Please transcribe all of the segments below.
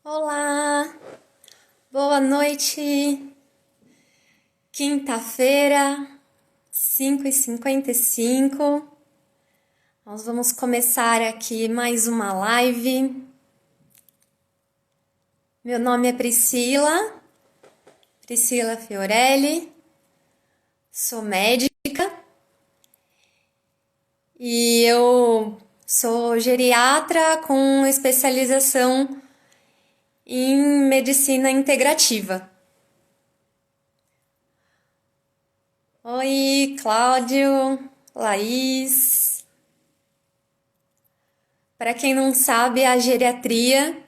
Olá, boa noite. Quinta-feira, 5h55. Nós vamos começar aqui mais uma live. Meu nome é Priscila Fiorelli, sou médica e eu sou geriatra com especialização em medicina integrativa. Oi, Cláudio, Laís. Para quem não sabe, a geriatria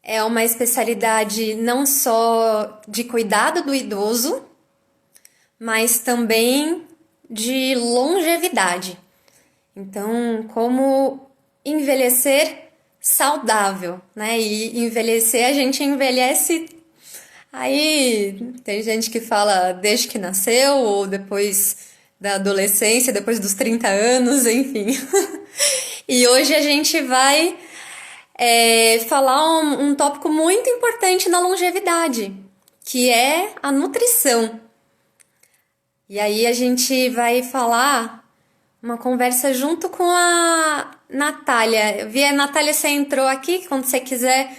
é uma especialidade não só de cuidado do idoso, mas também de longevidade. Então, como envelhecer saudável, né? E envelhecer, a gente envelhece. Aí tem gente que fala desde que nasceu, ou depois da adolescência, depois dos 30 anos, enfim. E hoje a gente vai falar um tópico muito importante na longevidade, que é a nutrição. E aí a gente vai falar uma conversa junto com a Natália. Eu vi a Natália, você entrou aqui, quando você quiser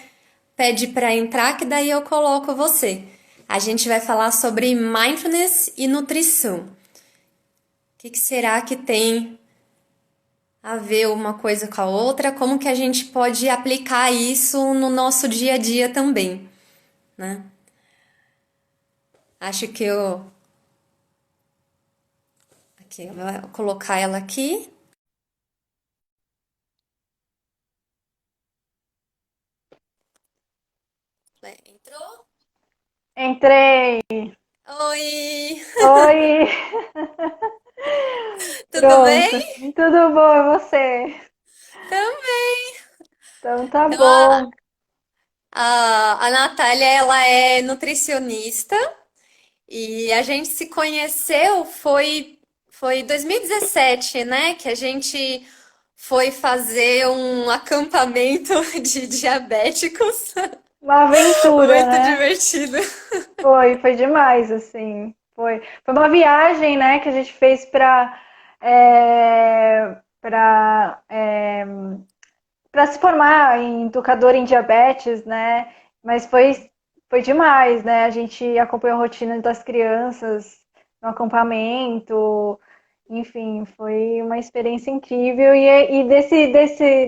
pede para entrar, que daí eu coloco você. A gente vai falar sobre mindfulness e nutrição. O que será que tem a ver uma coisa com a outra? Como que a gente pode aplicar isso no nosso dia a dia também, né? Acho que eu vou colocar ela aqui. Entrou? Entrei. Oi! Oi. Tudo bem? Pronto. Tudo bom, e você? Também. Então tá Então, bom. a Natália, ela é nutricionista e a gente se conheceu foi em 2017, né? Que a gente foi fazer um acampamento de diabéticos. Uma aventura, Muito né? divertido. Foi demais, assim. Foi uma viagem, né, que a gente fez para se formar em educador em diabetes, né? Mas foi demais, né? A gente acompanhou a rotina das crianças no acampamento. Enfim, foi uma experiência incrível e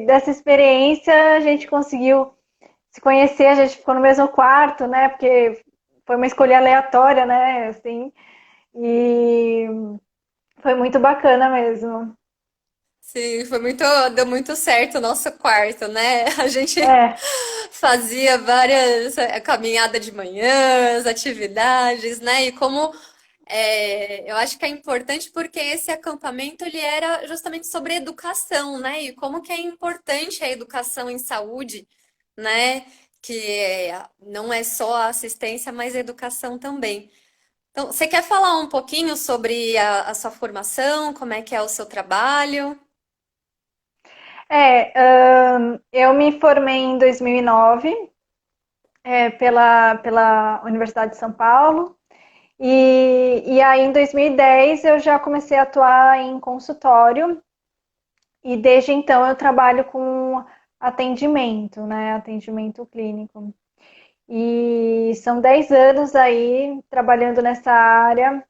dessa experiência a gente conseguiu se conhecer, a gente ficou no mesmo quarto, né? Porque foi uma escolha aleatória, né? Assim, e foi muito bacana mesmo. Sim, deu muito certo o nosso quarto, né? A gente É, fazia várias caminhada de manhã, as atividades, né? E como eu acho que é importante porque esse acampamento ele era justamente sobre educação, né? E como que é importante a educação em saúde, né? Que não é só a assistência, mas a educação também. Então, você quer falar um pouquinho sobre a sua formação, como é que é o seu trabalho? eu me formei em 2009, pela Universidade de São Paulo. E aí, em 2010, eu já comecei a atuar em consultório. E desde então, eu trabalho com atendimento, né? Atendimento clínico. E são 10 anos aí trabalhando nessa área,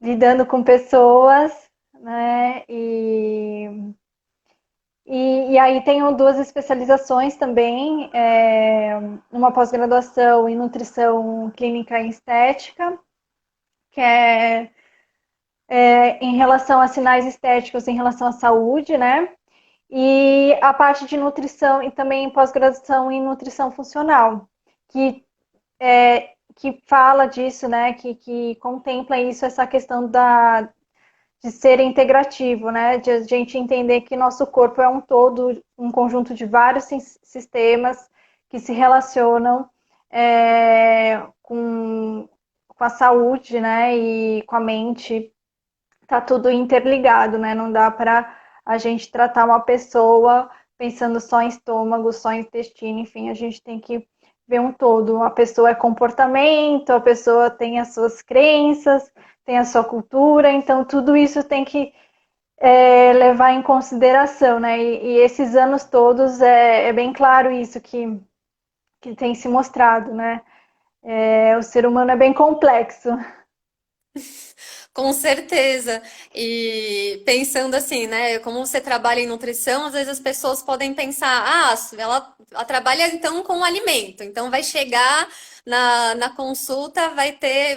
lidando com pessoas, né? E aí tenho duas especializações também, uma pós-graduação em nutrição clínica e estética, que em relação a sinais estéticos em relação à saúde, né? E a parte de nutrição e também pós-graduação em nutrição funcional, que que fala disso, né? Que contempla isso, essa questão de ser integrativo, né? De a gente entender que nosso corpo é um todo, um conjunto de vários sistemas que se relacionam com a saúde, né? E com a mente. Tá tudo interligado, né? Não dá para a gente tratar uma pessoa pensando só em estômago, só em intestino, enfim, a gente tem que ver um todo. A pessoa é comportamento, a pessoa tem as suas crenças, tem a sua cultura, então tudo isso tem que levar em consideração, né? E esses anos todos é bem claro isso que tem se mostrado, né? O ser humano é bem complexo. Com certeza. E pensando assim, né? Como você trabalha em nutrição, às vezes as pessoas podem pensar, ela trabalha então com alimento, então vai chegar na consulta,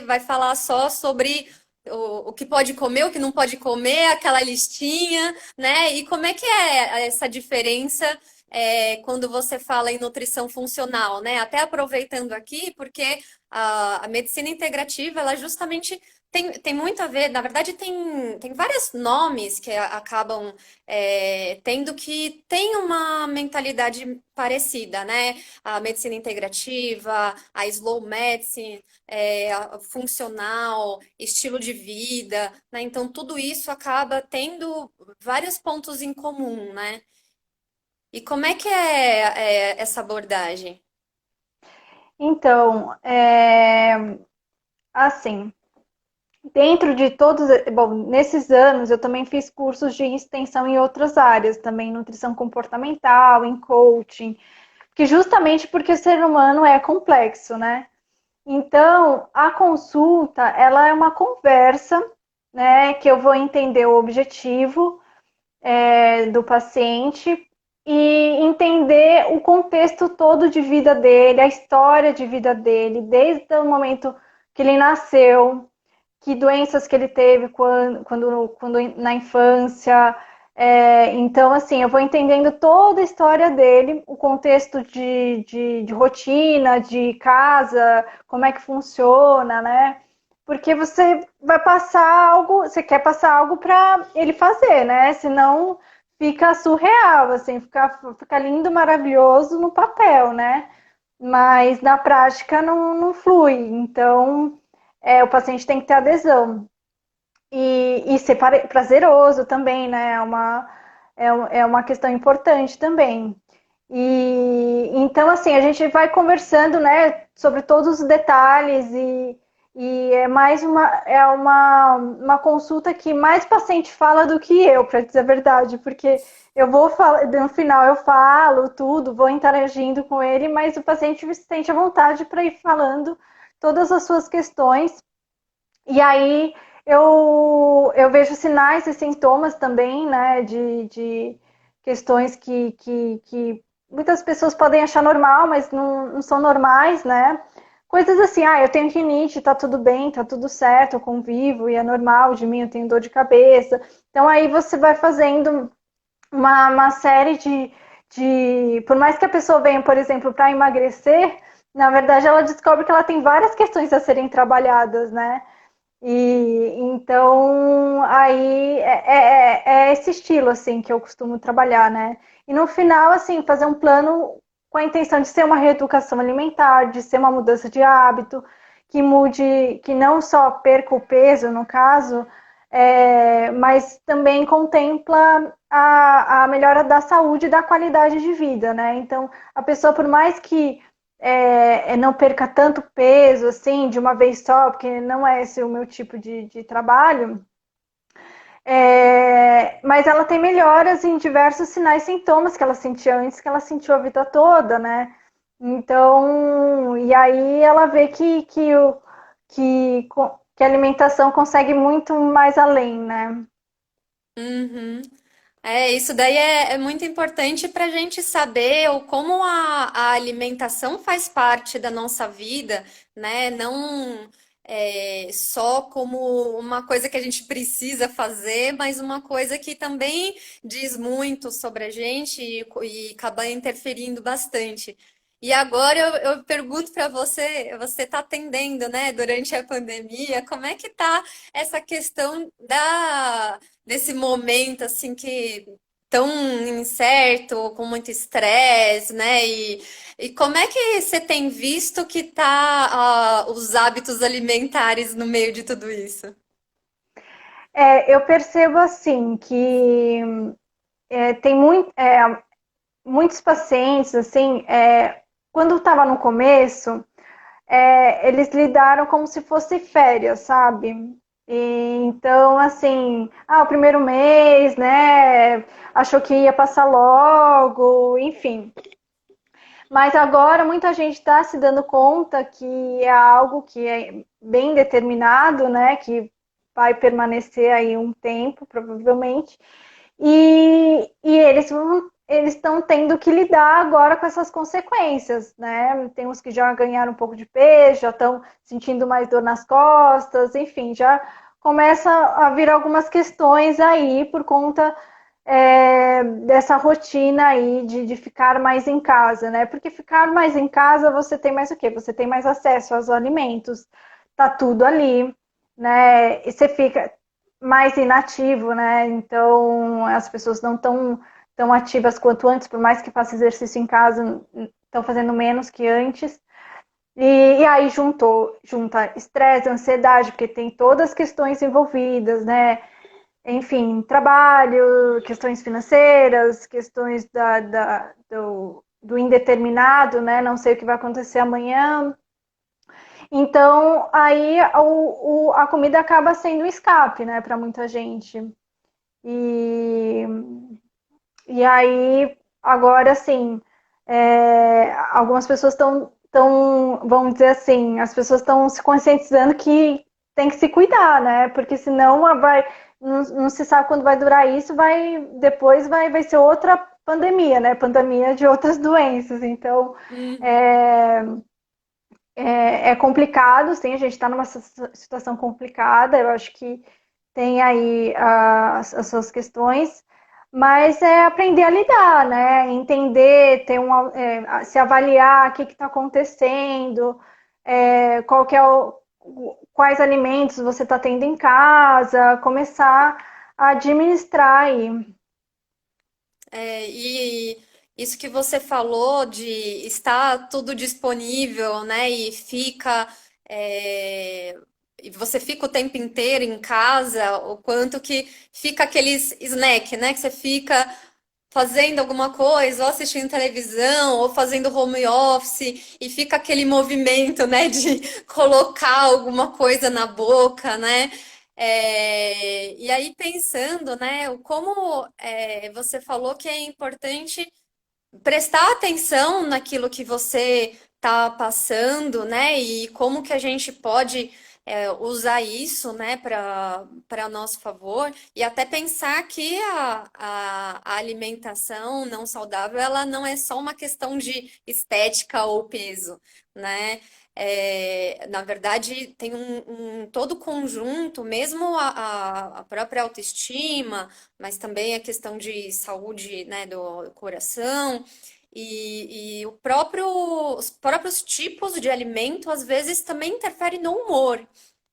vai falar só sobre o que pode comer, o que não pode comer, aquela listinha, né? E como é que é essa diferença? Quando você fala em nutrição funcional, né? Até aproveitando aqui, porque a medicina integrativa, ela justamente tem muito a ver, na verdade, tem vários nomes que acabam tendo que tem uma mentalidade parecida, né? A medicina integrativa, a slow medicine, a funcional, estilo de vida, né? Então, tudo isso acaba tendo vários pontos em comum, né? E como é que é essa abordagem? Então, assim, dentro de todos, bom, nesses anos eu também fiz cursos de extensão em outras áreas, também em nutrição comportamental, em coaching, que justamente porque o ser humano é complexo, né? Então, a consulta, ela é uma conversa, né, que eu vou entender o objetivo do paciente e entender o contexto todo de vida dele, a história de vida dele, desde o momento que ele nasceu, que doenças que ele teve quando na infância. Então, assim, eu vou entendendo toda a história dele, o contexto de rotina, de casa, como é que funciona, né? Porque você vai passar algo, você quer passar algo para ele fazer, né? Senão fica surreal, assim, fica lindo, maravilhoso no papel, né? Mas na prática não flui. Então, o paciente tem que ter adesão. E ser prazeroso também, né? É uma questão importante também. Então, assim, a gente vai conversando, né, sobre todos os detalhes e é mais uma consulta que mais o paciente fala do que eu, para dizer a verdade, porque eu vou falar, no final eu falo tudo, vou interagindo com ele, mas o paciente se sente à vontade para ir falando todas as suas questões e aí eu vejo sinais e sintomas também, né, de questões que muitas pessoas podem achar normal, mas não são normais, né? Coisas assim, eu tenho rinite, tá tudo bem, tá tudo certo, eu convivo e é normal de mim, eu tenho dor de cabeça. Então aí você vai fazendo uma série por mais que a pessoa venha, por exemplo, para emagrecer, na verdade ela descobre que ela tem várias questões a serem trabalhadas, né? E então aí é esse estilo assim que eu costumo trabalhar, né? E no final, assim, fazer um plano com a intenção de ser uma reeducação alimentar, de ser uma mudança de hábito, que mude, que não só perca o peso, no caso, mas também contempla a melhora da saúde e da qualidade de vida, né? Então, a pessoa, por mais que não perca tanto peso assim de uma vez só, porque não é esse o meu tipo de trabalho, mas ela tem melhoras em diversos sinais e sintomas que ela sentia antes, que ela sentiu a vida toda, né? Então, e aí ela vê que, que a alimentação consegue muito mais além, né? Uhum. Isso daí é muito importante para a gente saber o como a alimentação faz parte da nossa vida, né? Não só como uma coisa que a gente precisa fazer, mas uma coisa que também diz muito sobre a gente e acaba interferindo bastante. E agora eu pergunto para você, você está atendendo, né, durante a pandemia, como é que tá essa questão desse momento assim que tão incerto, com muito estresse, né? E como é que você tem visto que tá os hábitos alimentares no meio de tudo isso? Eu percebo assim que tem muito. muitos pacientes, assim, quando estava no começo, eles lidaram como se fosse férias, sabe? E, então, assim, o primeiro mês, né? Achou que ia passar logo, enfim. Mas agora muita gente está se dando conta que é algo que é bem determinado, né? Que vai permanecer aí um tempo, provavelmente. E eles estão tendo que lidar agora com essas consequências, né? Tem uns que já ganharam um pouco de peso, já estão sentindo mais dor nas costas, enfim, já começa a vir algumas questões aí por conta dessa rotina aí de ficar mais em casa, né? Porque ficar mais em casa você tem mais o quê? Você tem mais acesso aos alimentos, tá tudo ali, né? E você fica mais inativo, né? Então as pessoas não estão tão ativas quanto antes, por mais que faça exercício em casa, estão fazendo menos que antes. E aí junta estresse, ansiedade, porque tem todas as questões envolvidas, né? Enfim, trabalho, questões financeiras, questões do indeterminado, né? Não sei o que vai acontecer amanhã. Então, aí a comida acaba sendo um escape, né, para muita gente. E, e aí, agora, assim, algumas pessoas vamos dizer assim, as pessoas estão se conscientizando que tem que se cuidar, né? Porque senão não se sabe quando vai durar isso, depois vai ser outra pandemia, né? Pandemia de outras doenças. Então, Uhum. é, é complicado, sim, a gente está numa situação complicada, eu acho que tem aí as suas questões, mas é aprender a lidar, né? Entender, se avaliar o que está acontecendo, qual que é quais alimentos você está tendo em casa, começar a administrar aí. E isso que você falou de estar tudo disponível, né? E você fica o tempo inteiro em casa, o quanto que fica aqueles snack, né? Que você fica fazendo alguma coisa, ou assistindo televisão, ou fazendo home office, e fica aquele movimento, né, de colocar alguma coisa na boca, né? E aí pensando, né, você falou que é importante prestar atenção naquilo que você está passando, né? E como que a gente pode usar isso, né, para nosso favor, e até pensar que a alimentação não saudável, ela não é só uma questão de estética ou peso, né? Na verdade, tem todo conjunto, mesmo a própria autoestima, mas também a questão de saúde, né, do coração e os próprios tipos de alimento às vezes também interferem no humor,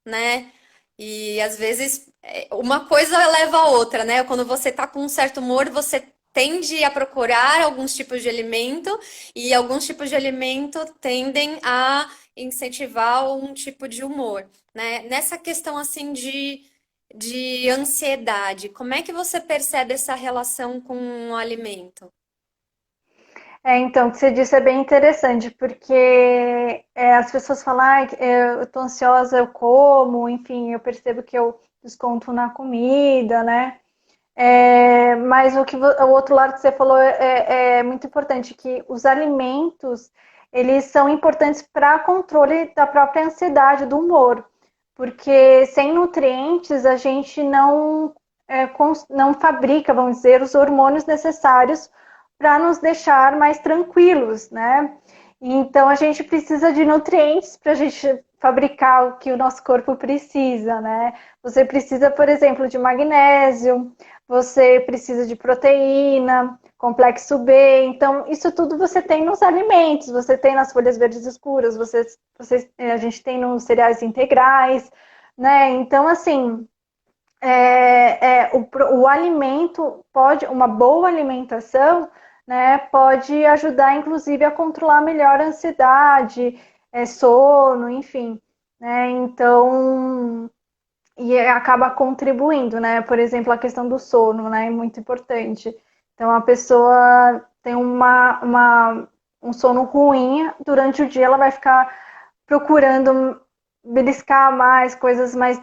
né? E às vezes uma coisa leva a outra, né? Quando você tá com um certo humor, você tende a procurar alguns tipos de alimento e alguns tipos de alimento tendem a incentivar um tipo de humor, né? Nessa questão assim de ansiedade, como é que você percebe essa relação com o alimento? Então, o que você disse é bem interessante, porque as pessoas falam, eu tô ansiosa, eu como, enfim, eu percebo que eu desconto na comida, né? Mas o outro lado que você falou é muito importante, que os alimentos, eles são importantes para controle da própria ansiedade, do humor, porque sem nutrientes a gente não fabrica, vamos dizer, os hormônios necessários para nos deixar mais tranquilos, né? Então a gente precisa de nutrientes para a gente fabricar o que o nosso corpo precisa, né? Você precisa, por exemplo, de magnésio, você precisa de proteína, complexo B. Então, isso tudo você tem nos alimentos, você tem nas folhas verdes escuras, a gente tem nos cereais integrais, né? Então, assim, o alimento uma boa alimentação, né, pode ajudar, inclusive, a controlar melhor a ansiedade, sono, enfim, né? Então, acaba contribuindo, né? Por exemplo, a questão do sono, né? É muito importante. Então, a pessoa tem um sono ruim, durante o dia ela vai ficar procurando beliscar mais, coisas mais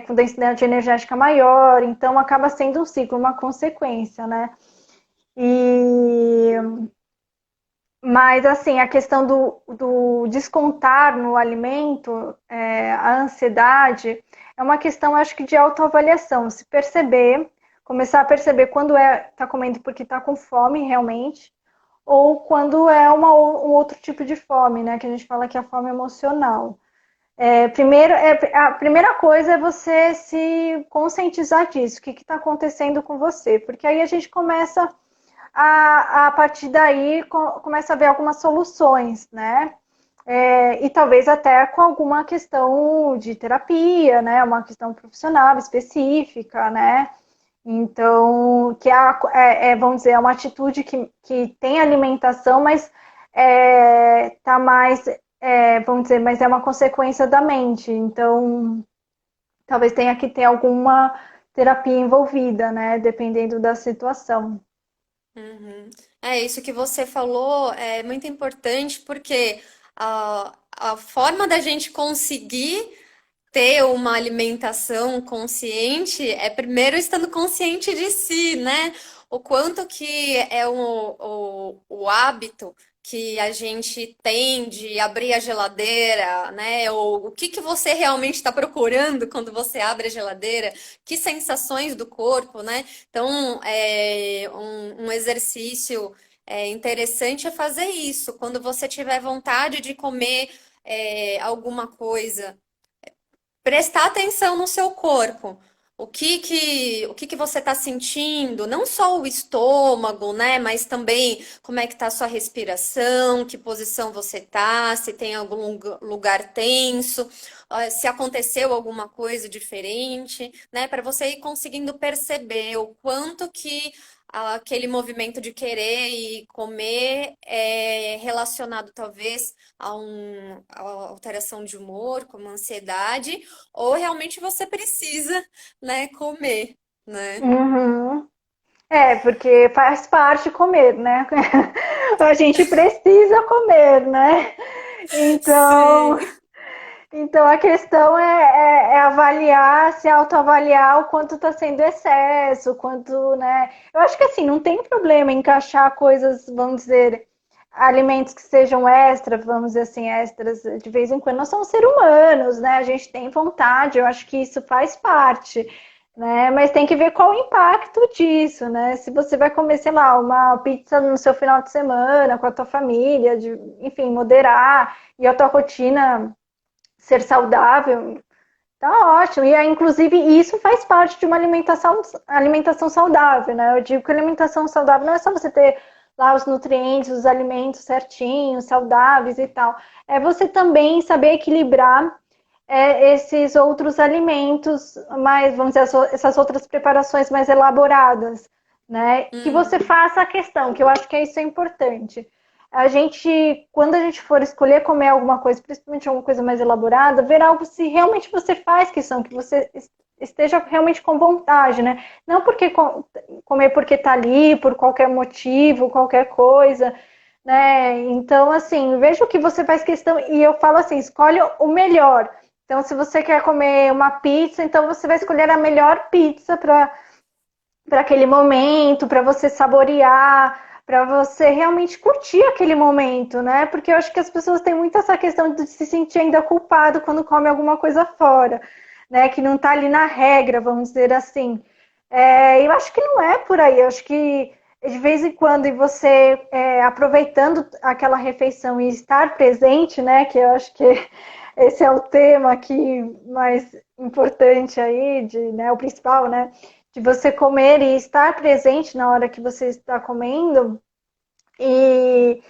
com densidade energética maior, então acaba sendo um ciclo, uma consequência, né? E mas, assim, a questão do descontar no alimento, a ansiedade, é uma questão, acho que, de autoavaliação. Se perceber, começar a perceber quando está comendo porque está com fome, realmente, ou quando é um outro tipo de fome, né? Que a gente fala que é a fome emocional. A primeira coisa é você se conscientizar disso, o que está acontecendo com você, porque aí a gente começa a partir daí começa a ver algumas soluções, né? E talvez até com alguma questão de terapia, né? Uma questão profissional específica, né? Então, vamos dizer, é uma atitude que tem alimentação, mas tá mais, vamos dizer, mas é uma consequência da mente. Então, talvez tenha que ter alguma terapia envolvida, né? Dependendo da situação. Uhum. É isso que você falou é muito importante porque a forma da gente conseguir ter uma alimentação consciente é primeiro estando consciente de si, né? O quanto que é o hábito que a gente tem de abrir a geladeira, né? Ou o que que você realmente está procurando quando você abre a geladeira, que sensações do corpo, né? Então, um exercício interessante é fazer isso. Quando você tiver vontade de comer alguma coisa, prestar atenção no seu corpo. O que que você está sentindo? Não só o estômago, né? Mas também como é que está a sua respiração, que posição você está, se tem algum lugar tenso, se aconteceu alguma coisa diferente, né? Para você ir conseguindo perceber o quanto que aquele movimento de querer e comer é relacionado talvez a alteração de humor, como ansiedade, ou realmente você precisa, né, comer, né? Uhum. Porque faz parte comer, né? A gente precisa comer, né? Então, Sim. então a questão é avaliar, se autoavaliar o quanto está sendo excesso, o quanto, né? Eu acho que assim, não tem problema encaixar coisas, vamos dizer, alimentos que sejam extra, vamos dizer assim, extras de vez em quando. Nós somos seres humanos, né? A gente tem vontade, eu acho que isso faz parte, né? Mas tem que ver qual o impacto disso, né? Se você vai comer, sei lá, uma pizza no seu final de semana com a tua família, enfim, moderar e a tua rotina ser saudável, tá ótimo. E inclusive isso faz parte de uma alimentação saudável, né? Eu digo que alimentação saudável não é só você ter lá os nutrientes, os alimentos certinhos, saudáveis e tal. É você também saber equilibrar esses outros alimentos, mais, vamos dizer, essas outras preparações mais elaboradas, né? Que você Uhum. faça a questão, que eu acho que isso é importante. Quando a gente for escolher comer alguma coisa, principalmente alguma coisa mais elaborada, ver algo se realmente você faz questão, que você esteja realmente com vontade, né? Não porque comer porque tá ali, por qualquer motivo, qualquer coisa, né? Então, assim, veja o que você faz questão e eu falo assim, escolhe o melhor. Então, se você quer comer uma pizza, então você vai escolher a melhor pizza para aquele momento, para você saborear, para você realmente curtir aquele momento, né? Porque eu acho que as pessoas têm muito essa questão de se sentir ainda culpado quando come alguma coisa fora, né? Que não está ali na regra, vamos dizer assim. Eu acho que não é por aí. Eu acho que de vez em quando e você aproveitando aquela refeição e estar presente, né? Que eu acho que esse é o tema aqui mais importante aí, né, o principal, né? De você comer e estar presente na hora que você está comendo. E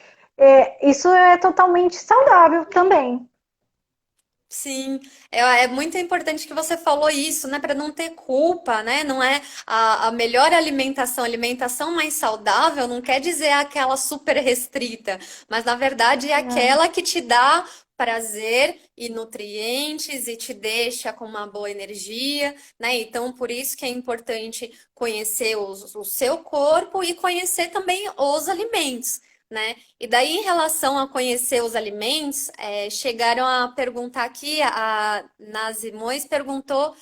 isso é totalmente saudável também. Sim, é muito importante que você falou isso, né? Para não ter culpa, né? Não é a melhor alimentação, alimentação mais saudável não quer dizer aquela super restrita, mas na verdade é aquela que te dá prazer e nutrientes e te deixa com uma boa energia, né? Então, por isso que é importante conhecer o seu corpo e conhecer também os alimentos, né? E daí, em relação a conhecer os alimentos, chegaram a perguntar aqui, a Nazi Mois perguntou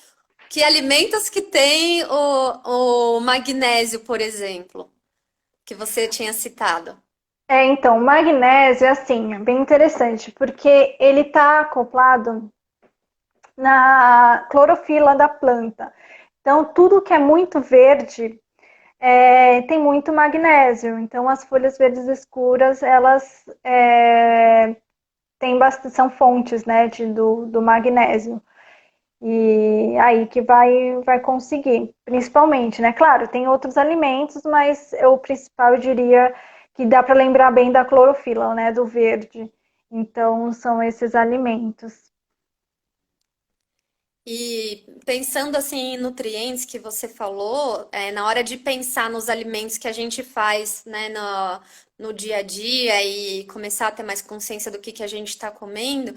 que alimentos que tem o magnésio, por exemplo, que você tinha citado. Então, o magnésio, assim, é bem interessante, porque ele está acoplado na clorofila da planta. Então, tudo que é muito verde tem muito magnésio. Então, as folhas verdes escuras, elas têm bastante, são fontes, né, do magnésio. E aí que vai conseguir, principalmente, né? Claro, tem outros alimentos, mas o principal eu diria que dá para lembrar bem da clorofila, né? Do verde. Então, são esses alimentos. E pensando assim em nutrientes que você falou, na hora de pensar nos alimentos que a gente faz, né, no dia a dia e começar a ter mais consciência do que a gente está comendo,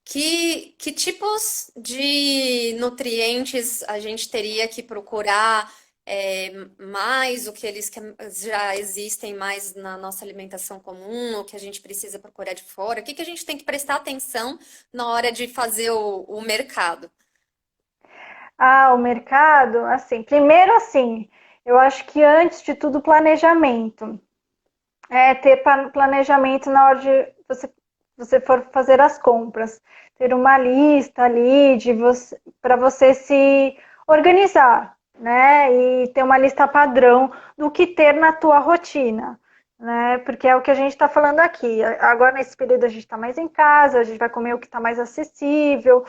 que tipos de nutrientes a gente teria que procurar mais, o que eles que já existem mais na nossa alimentação comum, o que a gente precisa procurar de fora? O que a gente tem que prestar atenção na hora de fazer o mercado? Ah, o mercado, assim, primeiro assim, eu acho que antes de tudo planejamento. Ter planejamento na hora de você for fazer as compras. Ter uma lista ali de você para você se organizar, né? E ter uma lista padrão do que ter na tua rotina, né? Porque é o que a gente está falando aqui. Agora, nesse período, a gente está mais em casa, a gente vai comer o que está mais acessível,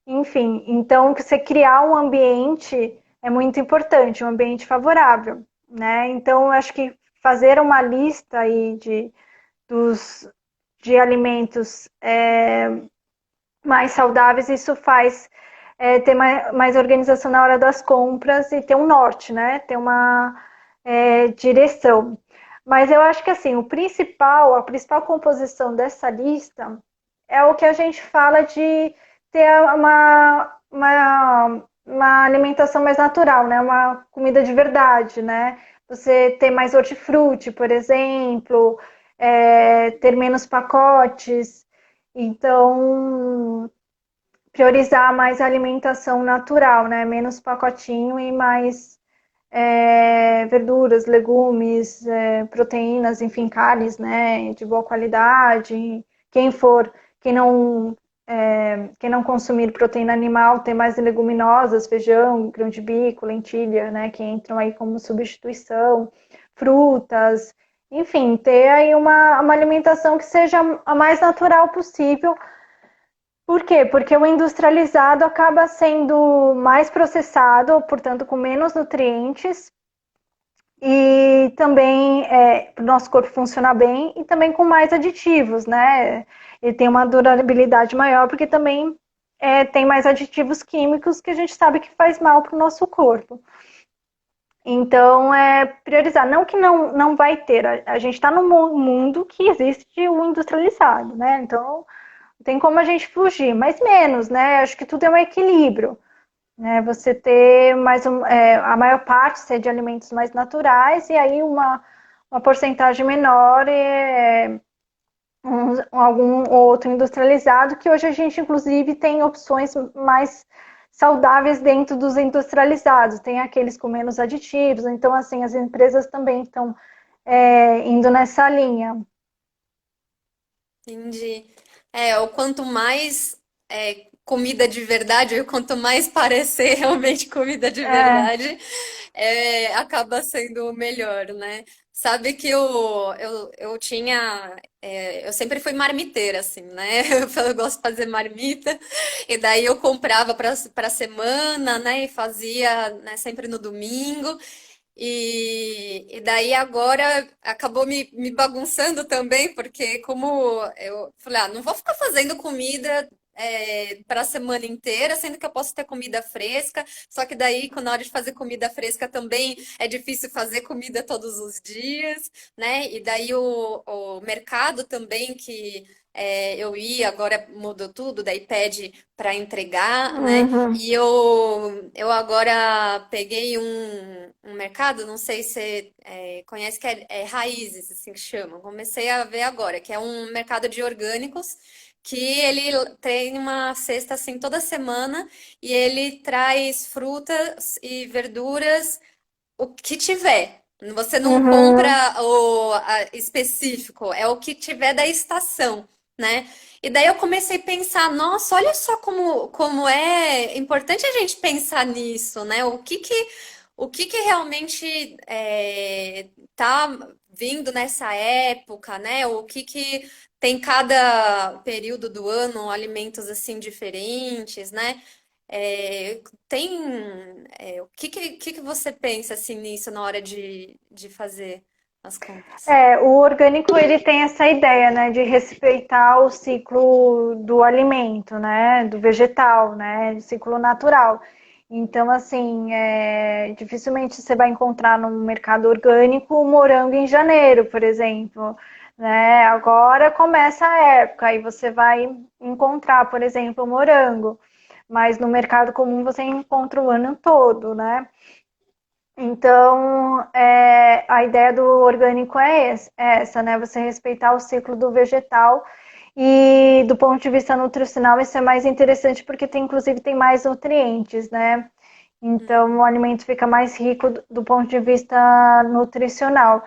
enfim. Então, você criar um ambiente é muito importante, um ambiente favorável, né? Então, eu acho que fazer uma lista aí dos, de alimentos mais saudáveis, isso faz ter mais organização na hora das compras e ter um norte, né? Ter uma direção. Mas eu acho que assim, a principal composição dessa lista é o que a gente fala de ter uma alimentação mais natural, né? Uma comida de verdade, né? Você ter mais hortifruti, por exemplo, ter menos pacotes. Então, priorizar mais a alimentação natural, né? Menos pacotinho e mais verduras, legumes, proteínas, enfim, carnes, né? De boa qualidade. Quem for, quem não, quem não consumir proteína animal, tem mais leguminosas, feijão, grão de bico, lentilha, né? Que entram aí como substituição, frutas, enfim, ter aí uma alimentação que seja a mais natural possível. Por quê? Porque o industrializado acaba sendo mais processado, portanto, com menos nutrientes, e também para o nosso corpo funcionar bem, e também com mais aditivos, né? Ele tem uma durabilidade maior, porque também tem mais aditivos químicos que a gente sabe que faz mal para o nosso corpo. Então, priorizar. Não que não vai ter, a gente está num mundo que existe o industrializado, né? Então, tem como a gente fugir, mas menos, né? Acho que tudo é um equilíbrio, né? Você ter a maior parte ser de alimentos mais naturais e aí uma porcentagem menor algum outro industrializado, que hoje a gente inclusive tem opções mais saudáveis dentro dos industrializados, tem aqueles com menos aditivos, então assim, as empresas também estão indo nessa linha. Entendi. O quanto mais comida de verdade, ou quanto mais parecer realmente comida de É, verdade, acaba sendo o melhor, né? Sabe que eu tinha. Eu sempre fui marmiteira, assim, né? Eu gosto de fazer marmita, e daí eu comprava para semana, né? E fazia, né, sempre no domingo. E daí agora acabou me bagunçando também, porque como eu falei, não vou ficar fazendo comida para a semana inteira, sendo que eu posso ter comida fresca. Só que daí, na hora de fazer comida fresca, também é difícil fazer comida todos os dias, né? E daí o mercado também eu ia, agora mudou tudo, daí pede para entregar, né? Uhum, E eu agora peguei um mercado, não sei se você conhece, que é Raízes, assim que chama. Comecei a ver agora, que é um mercado de orgânicos, que ele tem uma cesta assim toda semana e ele traz frutas e verduras o que tiver. Você não uhum. compra específico, é o que tiver da estação, né? E daí eu comecei a pensar, nossa, olha só como é importante a gente pensar nisso, né? O que que realmente tá vindo nessa época, né? O que que tem cada período do ano, alimentos assim diferentes, né? Tem, o que que você pensa assim nisso na hora de fazer as compras? O orgânico ele tem essa ideia, né, de respeitar o ciclo do alimento, né, do vegetal, né, do ciclo natural. Então, assim, dificilmente você vai encontrar no mercado orgânico morango em janeiro, por exemplo, né? Agora começa a época e você vai encontrar, por exemplo, morango, mas no mercado comum você encontra o ano todo, né? Então, a ideia do orgânico é essa, né? Você respeitar o ciclo do vegetal e do ponto de vista nutricional isso é mais interessante porque inclusive tem mais nutrientes, né? Então, o Uhum. alimento fica mais rico do ponto de vista nutricional.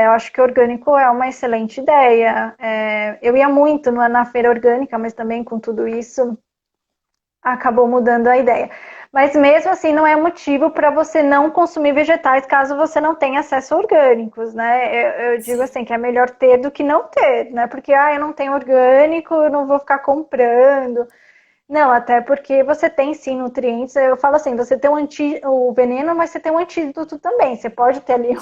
Eu acho que orgânico é uma excelente ideia. Eu ia muito na feira orgânica, mas também com tudo isso acabou mudando a ideia. Mas mesmo assim, não é motivo para você não consumir vegetais caso você não tenha acesso a orgânicos, né? Eu digo Sim. assim que é melhor ter do que não ter, né? Porque eu não tenho orgânico, eu não vou ficar comprando. Não, até porque você tem sim nutrientes. Eu falo assim, você tem o veneno, mas você tem um antídoto também. Você pode ter ali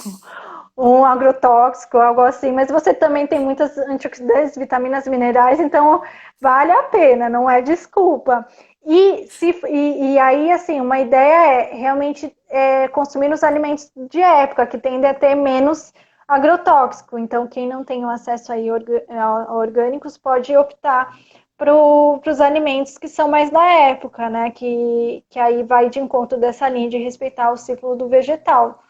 um agrotóxico, algo assim, mas você também tem muitas antioxidantes, vitaminas, minerais, então vale a pena, não é desculpa. E aí, assim, uma ideia é realmente consumir os alimentos de época, que tendem a ter menos agrotóxico. Então, quem não tem o acesso aí a orgânicos pode optar para os alimentos que são mais da época, né? Que aí vai de encontro dessa linha de respeitar o ciclo do vegetal.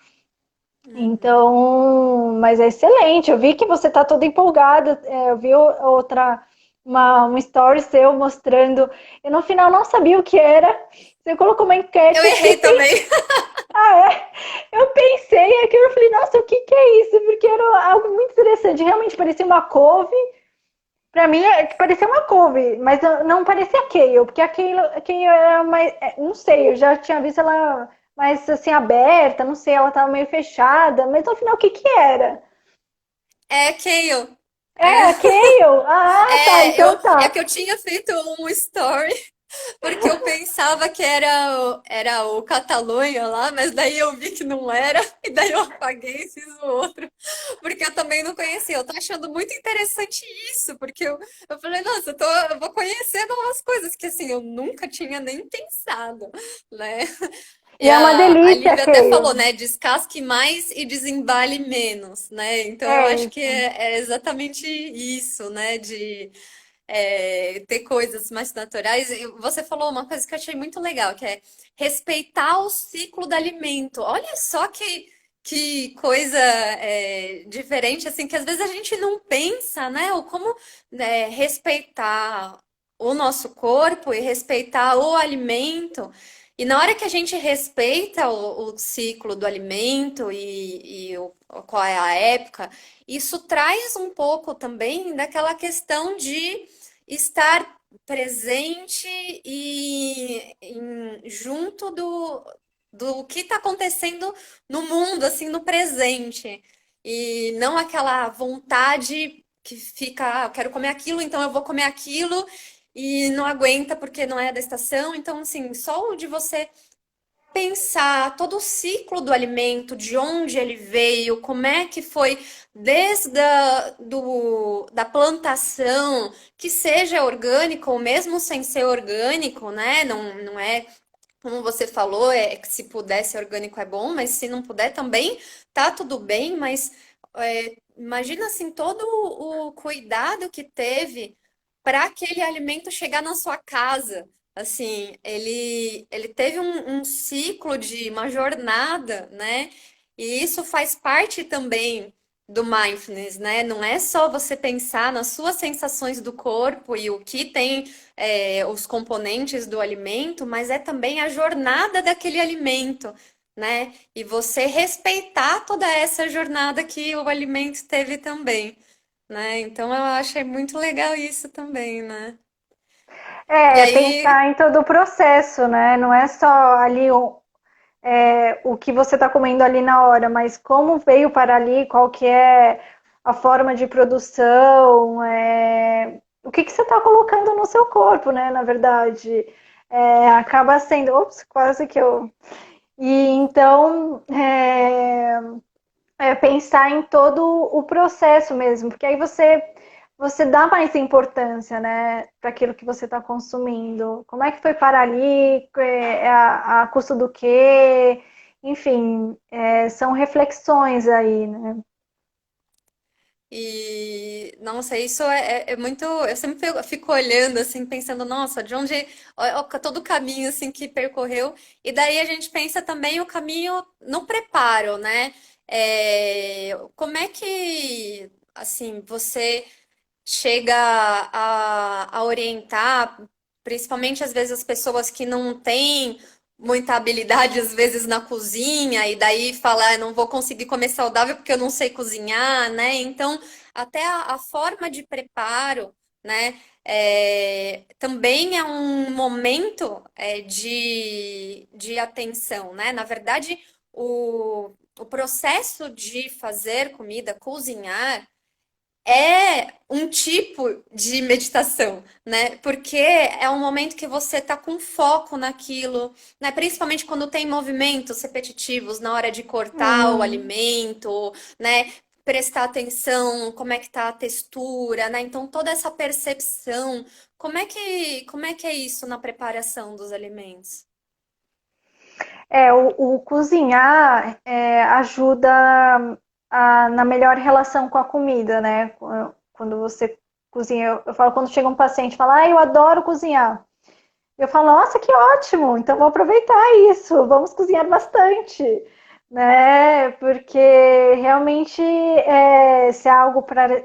Uhum. Então, mas é excelente. Eu vi que você está toda empolgada. Eu vi outra, um story seu mostrando. Eu no final não sabia o que era. Você colocou uma Eu enquete, eu fiquei errei também. pensando. Ah, é? Eu pensei aqui, eu falei, nossa, o que que é isso? Porque era algo muito interessante. Realmente parecia uma couve. Para mim, parecia uma couve, mas não parecia kale, porque a kale era mais. Não sei, eu já tinha visto ela mais assim aberta, não sei, ela tava meio fechada, mas no final o que que era? É kale. É, a kale? Ah, tá, então É tá. que eu tinha feito um story porque eu pensava que era o Catalunha lá, mas daí eu vi que não era, e daí eu apaguei e fiz o outro, porque eu também não conhecia. Eu tô achando muito interessante isso, porque eu falei, nossa, eu vou conhecer novas coisas que assim, eu nunca tinha nem pensado, né? E E é uma a delícia a Lívia até kale. falou, né? Descasque mais e desembale menos, né? Então eu É acho que isso. é exatamente isso, né? De ter coisas mais naturais. E você falou uma coisa que eu achei muito legal, que é respeitar o ciclo do alimento. Olha só que coisa diferente, assim, que às vezes a gente não pensa, né? Ou como respeitar o nosso corpo e respeitar o alimento. E na hora que a gente respeita o ciclo do alimento e qual é a época, isso traz um pouco também daquela questão de estar presente e junto do que está acontecendo no mundo, assim, no presente. E não aquela vontade que fica, eu quero comer aquilo, então eu vou comer aquilo e não aguenta porque não é da estação. Então, assim, só o de você pensar todo o ciclo do alimento, de onde ele veio, como é que foi desde da plantação, que seja orgânico ou mesmo sem ser orgânico, né? Não é como você falou, que se puder ser orgânico é bom, mas se não puder também, tá tudo bem, mas imagina assim todo o cuidado que teve para aquele alimento chegar na sua casa. Assim, ele teve um ciclo de uma jornada, né? E isso faz parte também do mindfulness, né? Não é só você pensar nas suas sensações do corpo e o que tem os componentes do alimento, mas é também a jornada daquele alimento, né? E você respeitar toda essa jornada que o alimento teve também, né? Então eu achei muito legal isso também, né? E aí, Pensar em todo o processo, né? Não é só ali o que você está comendo ali na hora, mas como veio para ali, qual que é a forma de produção, o que você está colocando no seu corpo, né? Na verdade, acaba sendo, ops, quase que eu. E então pensar em todo o processo mesmo, porque aí você dá mais importância, né, para aquilo que você está consumindo. Como é que foi parar ali? A custo do quê? Enfim, são reflexões aí, né? nossa, isso é muito. Eu sempre fico olhando, assim, pensando, nossa, de onde. Ó, todo o caminho, assim, que percorreu. E daí a gente pensa também o caminho no preparo, né? Como é que, assim, você chega a orientar, principalmente às vezes as pessoas que não têm muita habilidade, às vezes, na cozinha, e daí falar, não vou conseguir comer saudável porque eu não sei cozinhar, né? Então, até a forma de preparo, né? Também é um momento de atenção, né? Na verdade, o processo de fazer comida, cozinhar, é um tipo de meditação, né? Porque é um momento que você tá com foco naquilo, né? Principalmente quando tem movimentos repetitivos na hora de cortar o Hum, alimento, né? Prestar atenção, como é que tá a textura, né? Então toda essa percepção, como é que é isso na preparação dos alimentos? o cozinhar ajuda na melhor relação com a comida, né? Quando você cozinha, eu falo quando chega um paciente e fala, eu adoro cozinhar. Eu falo, nossa, que ótimo! Então vou aproveitar isso, vamos cozinhar bastante, né? Porque realmente se é algo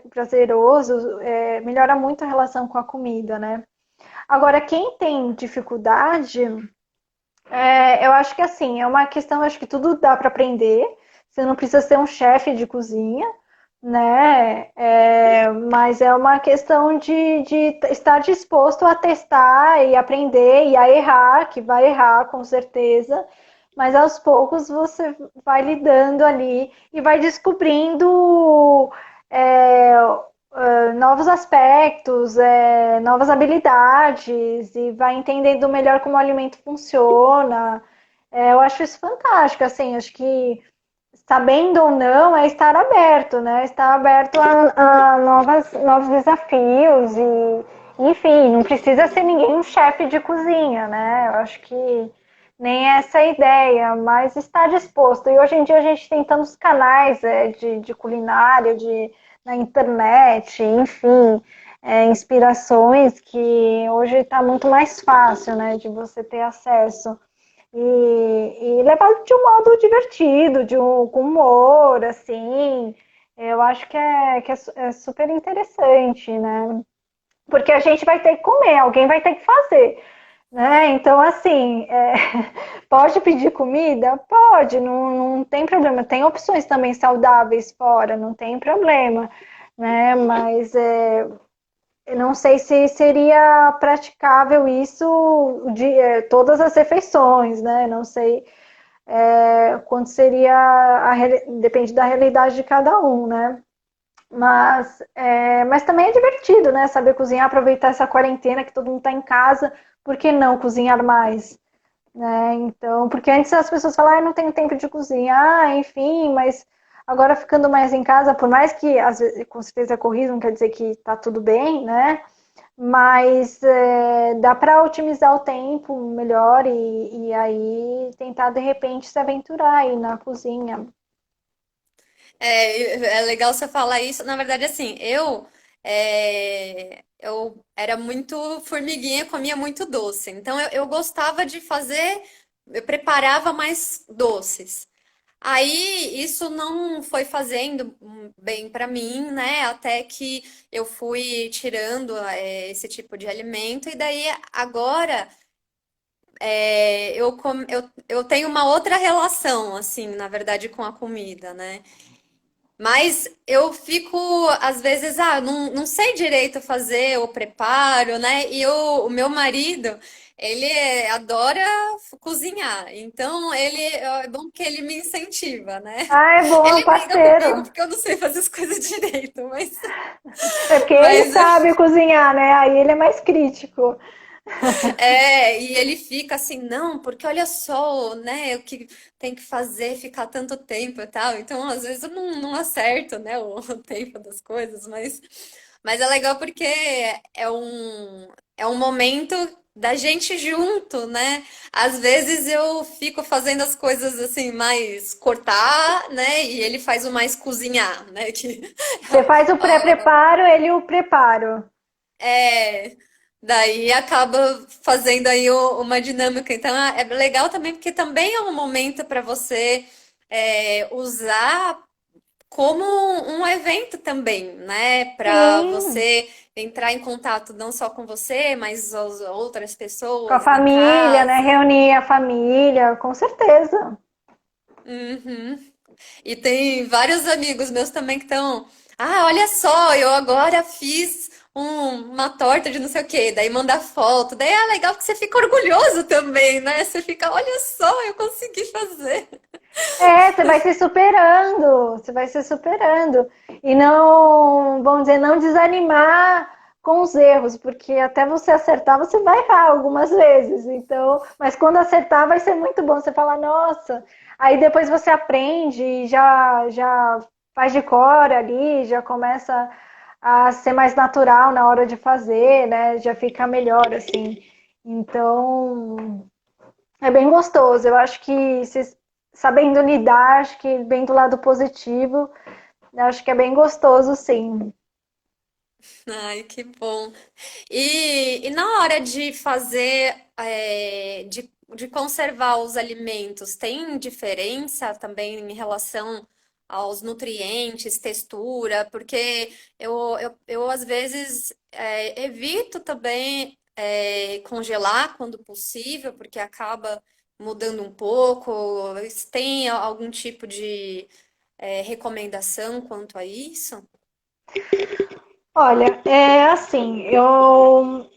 prazeroso, melhora muito a relação com a comida, né? Agora, quem tem dificuldade, eu acho que assim, é uma questão, acho que tudo dá para aprender. Você não precisa ser um chefe de cozinha, né? Mas é uma questão de estar disposto a testar e aprender e a errar, que vai errar com certeza, mas aos poucos você vai lidando ali e vai descobrindo é, novos aspectos, novas habilidades e vai entendendo melhor como o alimento funciona. Eu acho isso fantástico, assim, acho que sabendo ou não, é estar aberto, né? Estar aberto a novos desafios e, enfim, não precisa ser ninguém um chefe de cozinha, né? Eu acho que nem essa é a ideia, mas estar disposto. E hoje em dia a gente tem tantos canais de culinária, na internet, enfim, inspirações que hoje está muito mais fácil, né? De você ter acesso e levado de um modo divertido, com humor, assim. Eu acho que é super interessante, né? Porque a gente vai ter que comer, alguém vai ter que fazer, né? Então, assim, pode pedir comida? Pode, não, não tem problema. Tem opções também saudáveis fora, não tem problema, né? Mas eu não sei se seria praticável isso de todas as refeições, né? Não sei quanto seria depende da realidade de cada um, né? Mas também é divertido, né? Saber cozinhar, aproveitar essa quarentena que todo mundo está em casa, por que não cozinhar mais? Né? Então, porque antes as pessoas falavam, não tenho tempo de cozinhar, enfim, mas agora ficando mais em casa, por mais que às vezes, com certeza corrija, não quer dizer que está tudo bem, né? Mas dá para otimizar o tempo melhor e aí tentar de repente se aventurar aí na cozinha. É legal você falar isso. Na verdade, assim, eu era muito formiguinha, comia muito doce. Então, eu gostava de fazer, eu preparava mais doces. Aí, isso não foi fazendo bem pra mim, né? Até que eu fui tirando, esse tipo de alimento. E daí, agora, eu tenho uma outra relação, assim, na verdade, com a comida, né? Mas eu fico, às vezes, não sei direito fazer o preparo, né? O meu marido, ele adora cozinhar, então é bom que ele me incentiva, né? Ah, é bom, é um Ele briga comigo parceiro. porque eu não sei fazer as coisas direito, É porque ele mas sabe cozinhar, né? Aí ele é mais crítico. e ele fica assim, não, porque olha só, né, o que tem que fazer, ficar tanto tempo e tal. Então, às vezes eu não acerto, né, o, o tempo das coisas, mas é legal porque é um momento da gente junto, né? Às vezes eu fico fazendo as coisas assim, mais cortar, né, e ele faz o mais cozinhar, né, que Você faz o pré-preparo, ele o preparo. é, daí acaba fazendo aí uma dinâmica. Então é legal também porque também é um momento para você usar como um evento também, né? Para Sim, você entrar em contato não só com você, mas as outras com a pessoas na família, né? casa. Reunir a família, com certeza. Uhum. E tem vários amigos meus também que estão. Ah, olha só, eu agora fiz uma torta de não sei o quê. Daí manda foto. Daí é legal porque você fica orgulhoso também, né? Você fica, olha só, eu consegui fazer. É, você vai se superando, você vai se superando. E não, vamos dizer, não desanimar com os erros, porque até você acertar, você vai errar algumas vezes. Então, mas quando acertar, vai ser muito bom. Você fala, nossa, aí depois você aprende e já faz de cor ali, já começa a ser mais natural na hora de fazer, né? Já fica melhor assim. Então, é bem gostoso. Eu acho que sabendo lidar, acho que bem do lado positivo, eu acho que é bem gostoso, sim. Ai, que bom. E na hora de fazer, de conservar os alimentos, tem diferença também em relação aos nutrientes, textura? Porque eu às vezes, evito também, congelar quando possível, porque acaba mudando um pouco. Tem algum tipo de, recomendação quanto a isso? Olha, é assim,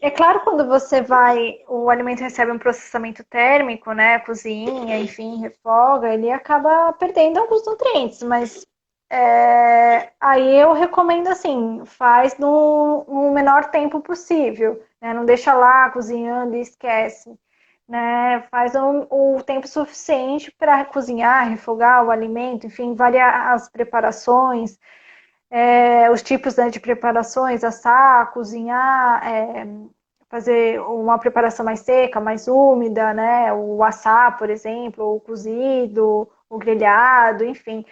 é claro quando você vai, o alimento recebe um processamento térmico, né, cozinha, enfim, refoga, ele acaba perdendo alguns nutrientes, mas aí eu recomendo assim, faz no menor tempo possível, né, não deixa lá cozinhando e esquece, né, faz o tempo suficiente para cozinhar, refogar o alimento, enfim, variar as preparações, os tipos, né, de preparações, assar, cozinhar, fazer uma preparação mais seca, mais úmida, né, o assar, por exemplo, o cozido, o grelhado, enfim.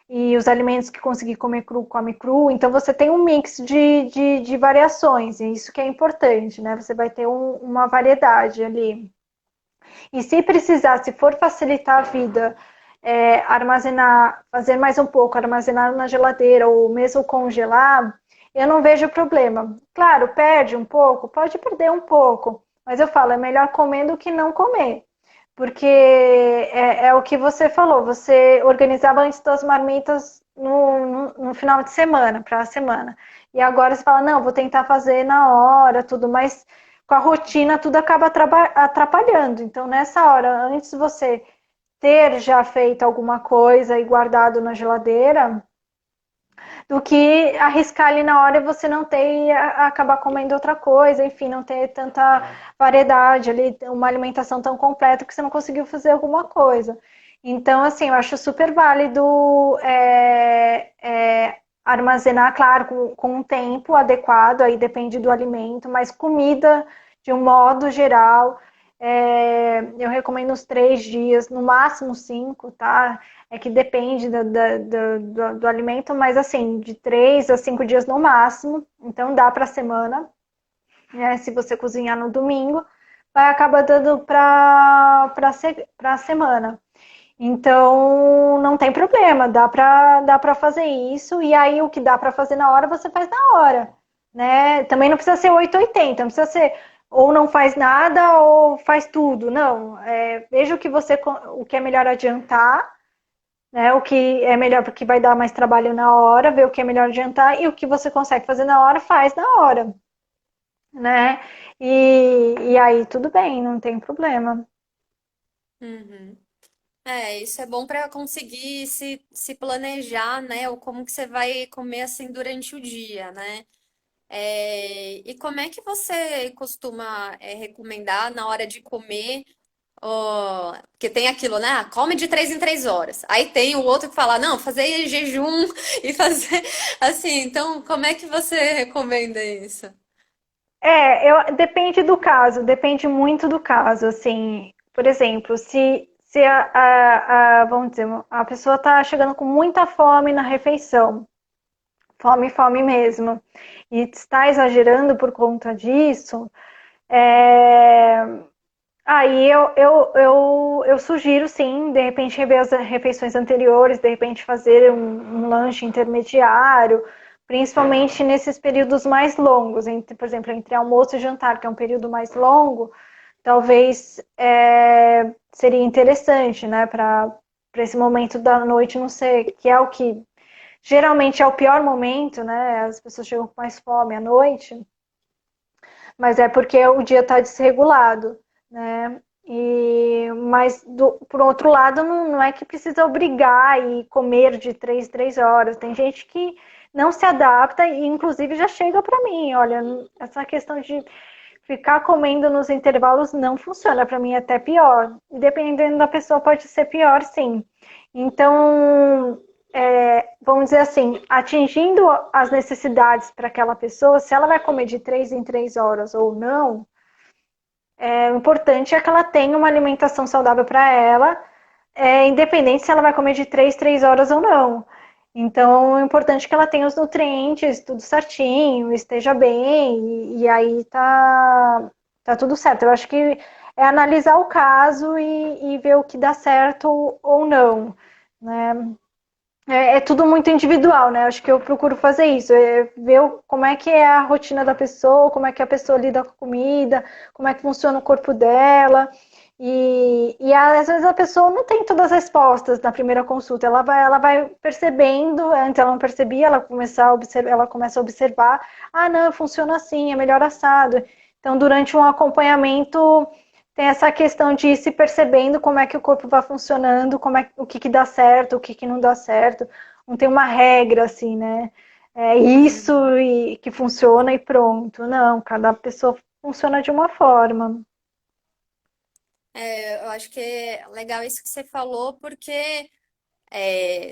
E os alimentos que conseguir comer cru, come cru. Então você tem um mix de variações, e isso que é importante, né? Você vai ter uma variedade ali. E se precisar, se for facilitar a vida, armazenar, fazer mais um pouco, armazenar na geladeira ou mesmo congelar, eu não vejo problema. Claro, perde um pouco, pode perder um pouco, mas eu falo, é melhor comer do que não comer. Porque é o que você falou, você organizava antes das marmitas no final de semana, para a semana. E agora você fala, não, vou tentar fazer na hora, tudo, mas com a rotina tudo acaba atrapalhando. Então, nessa hora, antes de você ter já feito alguma coisa e guardado na geladeira, do que arriscar ali na hora e você não ter e acabar comendo outra coisa, enfim, não ter tanta variedade ali, uma alimentação tão completa que você não conseguiu fazer alguma coisa. Então, assim, eu acho super válido armazenar, claro, com um tempo adequado, aí depende do alimento, mas comida, de um modo geral, Eu recomendo uns 3 dias, no máximo 5, tá? É que depende do alimento, mas assim, de 3 a 5 dias no máximo. Então dá para semana, né? Se você cozinhar no domingo, vai acabar dando para a semana. Então não tem problema, dá para fazer isso. E aí o que dá para fazer na hora, você faz na hora, né? Também não precisa ser 880, não precisa ser ou não faz nada ou faz tudo. Não, veja o que é melhor adiantar, né? O que é melhor porque vai dar mais trabalho na hora, ver o que é melhor adiantar e o que você consegue fazer na hora, faz na hora, né? E aí tudo bem, não tem problema. Uhum. Isso é bom para conseguir se planejar, né? Ou como que você vai comer assim durante o dia, né? E como é que você costuma recomendar na hora de comer? Porque tem aquilo, né? Come de 3 em 3 horas. Aí tem o outro que fala, não, fazer jejum e fazer assim. Então, como é que você recomenda isso? Depende muito do caso, assim, por exemplo, se vamos dizer, a pessoa está chegando com muita fome na refeição, fome, fome mesmo, e está exagerando por conta disso, é, aí eu sugiro, sim, de repente rever as refeições anteriores, de repente fazer um lanche intermediário, principalmente nesses períodos mais longos, por exemplo, entre almoço e jantar, que é um período mais longo, talvez seria interessante, né, para esse momento da noite, não sei, que é o que geralmente é o pior momento, né, as pessoas chegam com mais fome à noite, mas é porque o dia está desregulado, né? Mas por outro lado, não é que precisa obrigar e comer de 3 horas. Tem gente que não se adapta e, inclusive, já chega para mim. Olha, essa questão de ficar comendo nos intervalos não funciona. Para mim, é até pior. E dependendo da pessoa, pode ser pior, sim. Então, vamos dizer assim, atingindo as necessidades para aquela pessoa, se ela vai comer de 3 em 3 horas ou não, o importante é que ela tenha uma alimentação saudável para ela, independente se ela vai comer de 3 horas ou não. Então, é importante que ela tenha os nutrientes, tudo certinho, esteja bem, e aí tá tudo certo. Eu acho que é analisar o caso e ver o que dá certo ou não, né? É tudo muito individual, né? Acho que eu procuro fazer isso, ver como é que é a rotina da pessoa, como é que a pessoa lida com a comida, como é que funciona o corpo dela. E às vezes a pessoa não tem todas as respostas na primeira consulta, ela vai percebendo, antes ela não percebia, ela começa a observar, ah, não, funciona assim, é melhor assado. Então, durante um acompanhamento, tem essa questão de ir se percebendo como é que o corpo vai funcionando, o que dá certo, o que não dá certo. Não tem uma regra assim, né? É isso Uhum. e que funciona e pronto. Não, cada pessoa funciona de uma forma. Eu acho que é legal isso que você falou, porque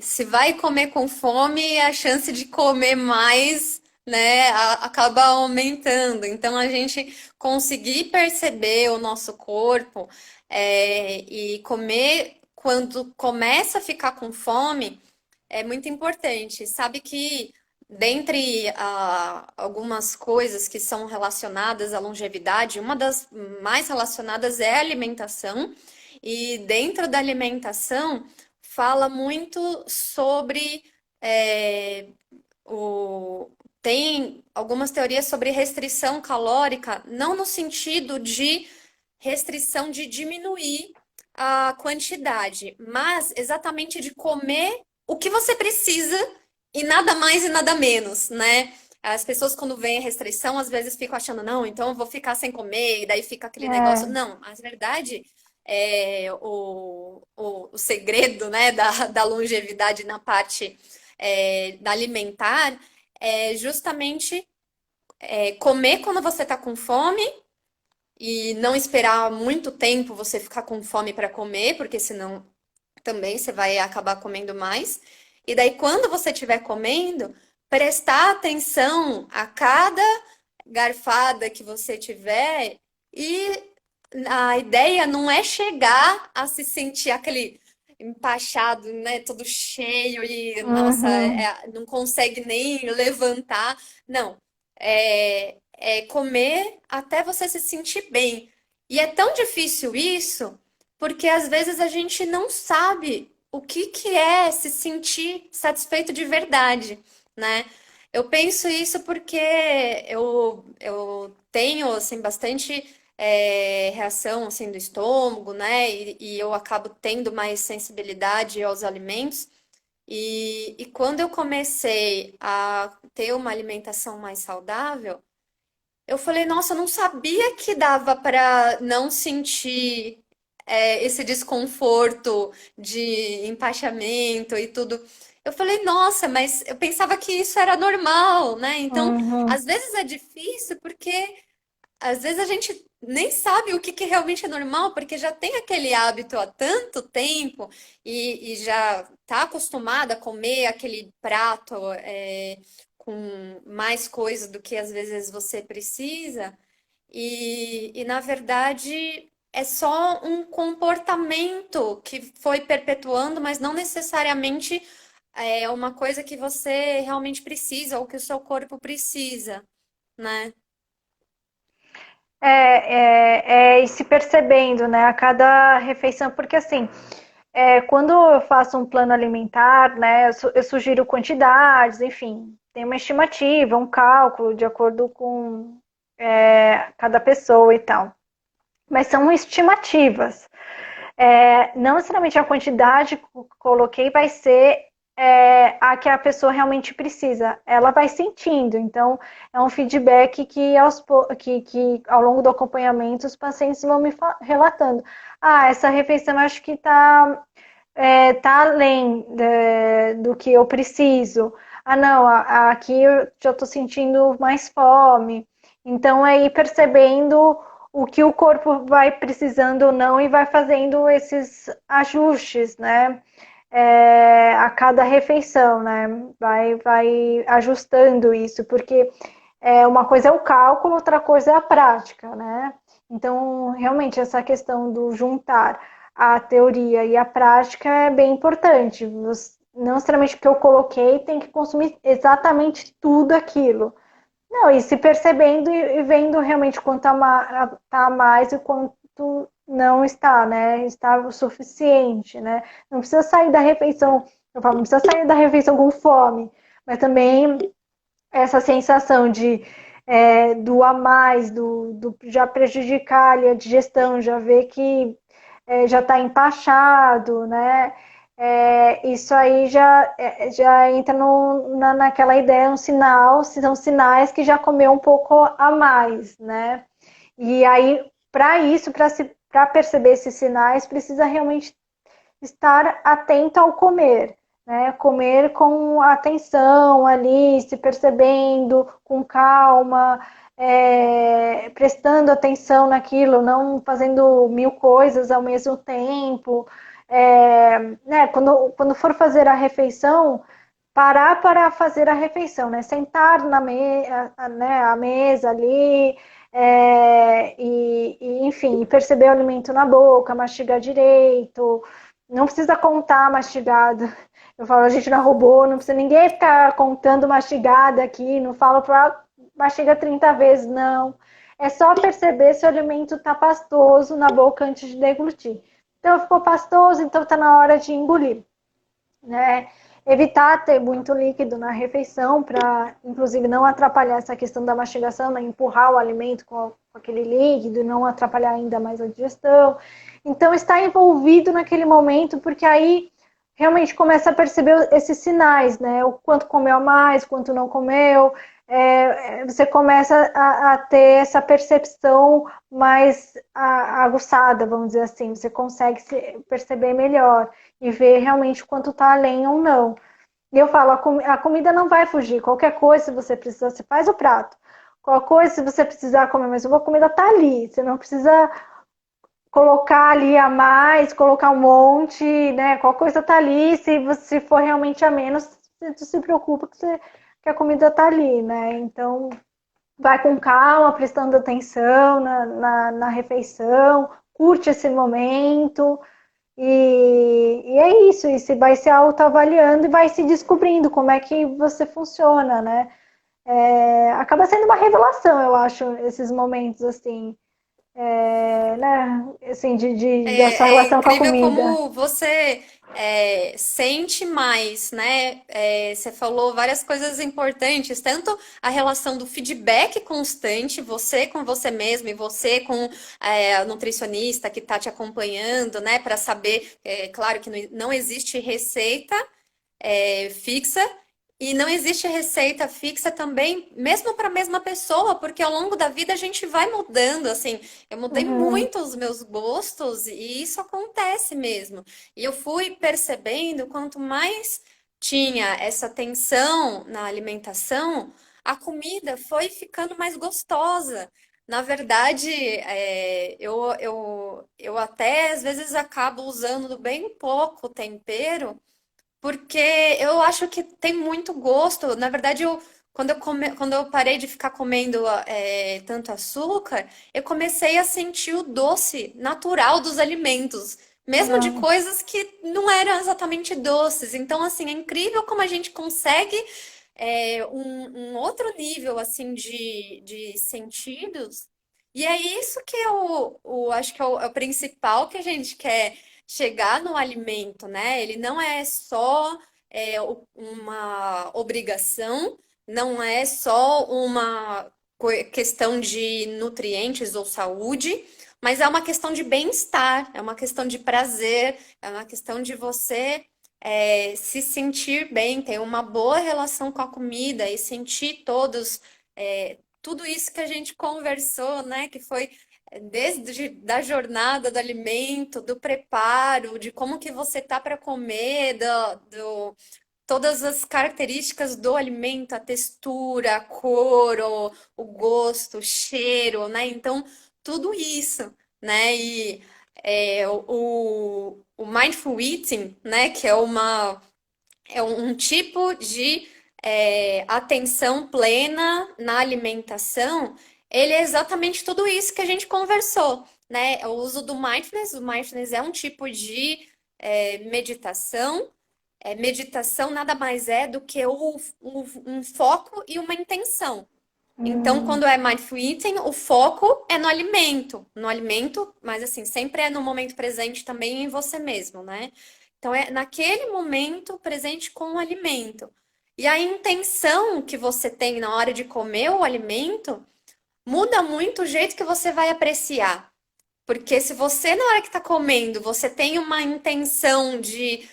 se vai comer com fome, a chance de comer mais, né, acaba aumentando. Então, a gente conseguir perceber o nosso corpo, e comer quando começa a ficar com fome é muito importante. Sabe que dentre algumas coisas que são relacionadas à longevidade, uma das mais relacionadas é a alimentação. E dentro da alimentação fala muito sobre é, o tem algumas teorias sobre restrição calórica, não no sentido de restrição de diminuir a quantidade, mas exatamente de comer o que você precisa e nada mais e nada menos, né? As pessoas, quando veem a restrição, às vezes ficam achando, não, então eu vou ficar sem comer, e daí fica aquele negócio. É, Não, a verdade o segredo, né, da longevidade na parte da alimentar é justamente comer quando você está com fome e não esperar muito tempo você ficar com fome para comer, porque senão também você vai acabar comendo mais. E daí, quando você estiver comendo, prestar atenção a cada garfada que você tiver e a ideia não é chegar a se sentir aquele empachado, né, todo cheio e, nossa, Uhum, não consegue nem levantar. Não, é comer até você se sentir bem. E é tão difícil isso, porque às vezes a gente não sabe o que que é se sentir satisfeito de verdade, né? Eu penso isso porque eu tenho, assim, bastante reação assim do estômago, né? E eu acabo tendo mais sensibilidade aos alimentos. E quando eu comecei a ter uma alimentação mais saudável, eu falei, nossa, eu não sabia que dava para não sentir esse desconforto de empachamento e tudo. Eu falei, nossa, mas eu pensava que isso era normal, né? Então, uhum. às vezes é difícil porque às vezes a gente nem sabe o que que realmente é normal, porque já tem aquele hábito há tanto tempo e já está acostumada a comer aquele prato com mais coisa do que às vezes você precisa. Na verdade é só um comportamento que foi perpetuando, mas não necessariamente é uma coisa que você realmente precisa ou que o seu corpo precisa, né? É ir se percebendo, né, a cada refeição, porque assim, quando eu faço um plano alimentar, né, eu sugiro quantidades, enfim, tem uma estimativa, um cálculo de acordo com cada pessoa e tal. Mas são estimativas. Não necessariamente a quantidade que eu coloquei vai ser a que a pessoa realmente precisa. Ela vai sentindo. Então, é um feedback que ao longo do acompanhamento os pacientes vão me relatando. Ah, essa refeição acho que tá além do que eu preciso. Ah, não, aqui eu já estou sentindo mais fome. Então, é ir percebendo o que o corpo vai precisando ou não e vai fazendo esses ajustes, né? A cada refeição, né? Vai ajustando isso, porque uma coisa é o cálculo, outra coisa é a prática, né? Então, realmente, essa questão do juntar a teoria e a prática é bem importante. Não necessariamente o que eu coloquei tem que consumir exatamente tudo aquilo. Não, e se percebendo e vendo realmente quanto tá a mais e quanto não está, né? Está o suficiente, né? Não precisa sair da refeição, eu falo, não precisa sair da refeição com fome, mas também essa sensação do a mais, do já prejudicar ali a digestão, já ver que já está empachado, né? Isso aí já entra naquela ideia, um sinal, são sinais que já comeu um pouco a mais, né? E aí, para isso, para perceber esses sinais, precisa realmente estar atento ao comer, né? Comer com atenção ali, se percebendo com calma, prestando atenção naquilo, não fazendo mil coisas ao mesmo tempo. Né? Quando for fazer a refeição, parar para fazer a refeição, né? Sentar né, à mesa ali, enfim, perceber o alimento na boca, mastigar direito, não precisa contar mastigado. Eu falo, a gente não é robô, não precisa ninguém ficar contando mastigada aqui, não falo para mastiga 30 vezes, não. É só perceber se o alimento está pastoso na boca antes de deglutir. Então, ficou pastoso, então está na hora de engolir, né? Evitar ter muito líquido na refeição para, inclusive, não atrapalhar essa questão da mastigação, né? Empurrar o alimento com aquele líquido e não atrapalhar ainda mais a digestão. Então, estar envolvido naquele momento, porque aí realmente começa a perceber esses sinais, né? O quanto comeu mais, quanto não comeu. Você começa a ter essa percepção mais aguçada, vamos dizer assim. Você consegue se perceber melhor e ver realmente quanto está além ou não. E eu falo, a comida não vai fugir. Qualquer coisa, se você precisar, você faz o prato. Qualquer coisa, se você precisar comer mais uma, a comida está ali. Você não precisa colocar ali a mais, colocar um monte, né? Qualquer coisa está ali. Se você for realmente a menos, você se preocupa que a comida está ali, né? Então, vai com calma, prestando atenção na refeição, curte esse momento. E é isso, e você vai se autoavaliando e vai se descobrindo como é que você funciona, né? Acaba sendo uma revelação, eu acho, esses momentos assim, né? Assim, da sua É relação com a incrível comida. como você sente mais, né? Você falou várias coisas importantes, tanto a relação do feedback constante, você com você mesmo e você com a nutricionista que está te acompanhando, né? Para saber, claro que não existe receita fixa. E não existe receita fixa também, mesmo para a mesma pessoa, porque ao longo da vida a gente vai mudando, assim. Eu mudei Uhum, muito os meus gostos e isso acontece mesmo. E eu fui percebendo quanto mais tinha essa tensão na alimentação, a comida foi ficando mais gostosa. Na verdade, eu até às vezes acabo usando bem pouco tempero porque eu acho que tem muito gosto. Na verdade, quando eu parei de ficar comendo tanto açúcar, eu comecei a sentir o doce natural dos alimentos, mesmo de uhum. coisas que não eram exatamente doces. Então, assim, é incrível como a gente consegue um outro nível assim de sentidos. E é isso que acho que é o principal que a gente quer chegar no alimento, né? Ele não é só uma obrigação, não é só uma questão de nutrientes ou saúde, mas é uma questão de bem-estar, é uma questão de prazer, é uma questão de você se sentir bem, ter uma boa relação com a comida e sentir tudo isso que a gente conversou, né? Que foi desde da jornada do alimento, do preparo, de como que você tá para comer, todas as características do alimento, a textura, a cor, o gosto, o cheiro, né? Então, tudo isso, né? E o Mindful Eating, né? Que é um tipo de atenção plena na alimentação, ele é exatamente tudo isso que a gente conversou, né? O uso do mindfulness, o mindfulness é um tipo de meditação. Meditação nada mais é do que um foco e uma intenção. Então, Hum, quando é mindful eating, o foco é no alimento, mas assim, sempre é no momento presente também em você mesmo, né? Então, é naquele momento presente com o alimento. E a intenção que você tem na hora de comer o alimento muda muito o jeito que você vai apreciar. Porque se você, na hora que tá comendo, você tem uma intenção de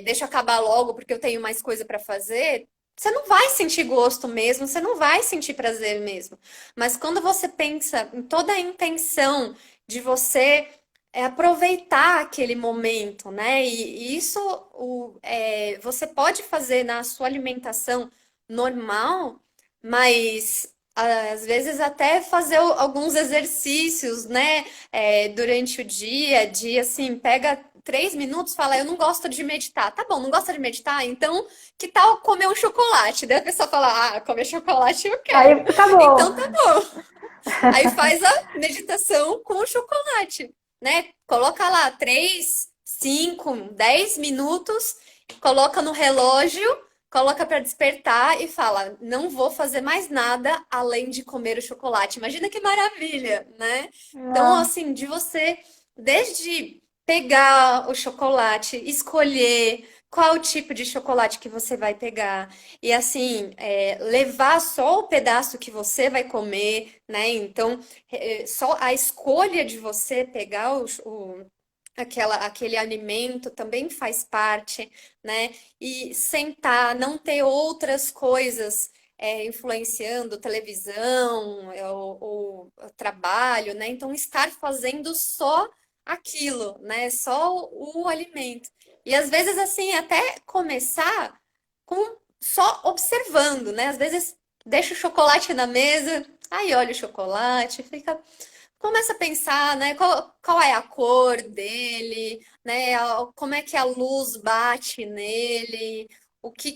deixa eu acabar logo porque eu tenho mais coisa para fazer, você não vai sentir gosto mesmo, você não vai sentir prazer mesmo. Mas quando você pensa em toda a intenção de você aproveitar aquele momento, né? E isso você pode fazer na sua alimentação normal, mas às vezes até fazer alguns exercícios, né? Durante o dia, de assim, pega 3 minutos, fala, eu não gosto de meditar. Tá bom, não gosta de meditar? Então, que tal comer um chocolate? Daí a pessoa fala, ah, comer chocolate eu aí quero. acabou. Então tá bom. Aí faz a meditação com o chocolate, né? Coloca lá 3, 5, 10 minutos, coloca no relógio, coloca para despertar e fala: não vou fazer mais nada além de comer o chocolate. Imagina que maravilha, né? Então, Ah, assim, de você, desde pegar o chocolate, escolher qual tipo de chocolate que você vai pegar, e assim, levar só o pedaço que você vai comer, né? Então, só a escolha de você pegar aquele alimento também faz parte, né? E sentar, não ter outras coisas influenciando televisão ou trabalho, né? Então, estar fazendo só aquilo, né? Só o alimento. E às vezes, assim, até começar com só observando, né? Às vezes deixa o chocolate na mesa, aí olha o chocolate, começa a pensar, né? Qual é a cor dele, né? Como é que a luz bate nele, o que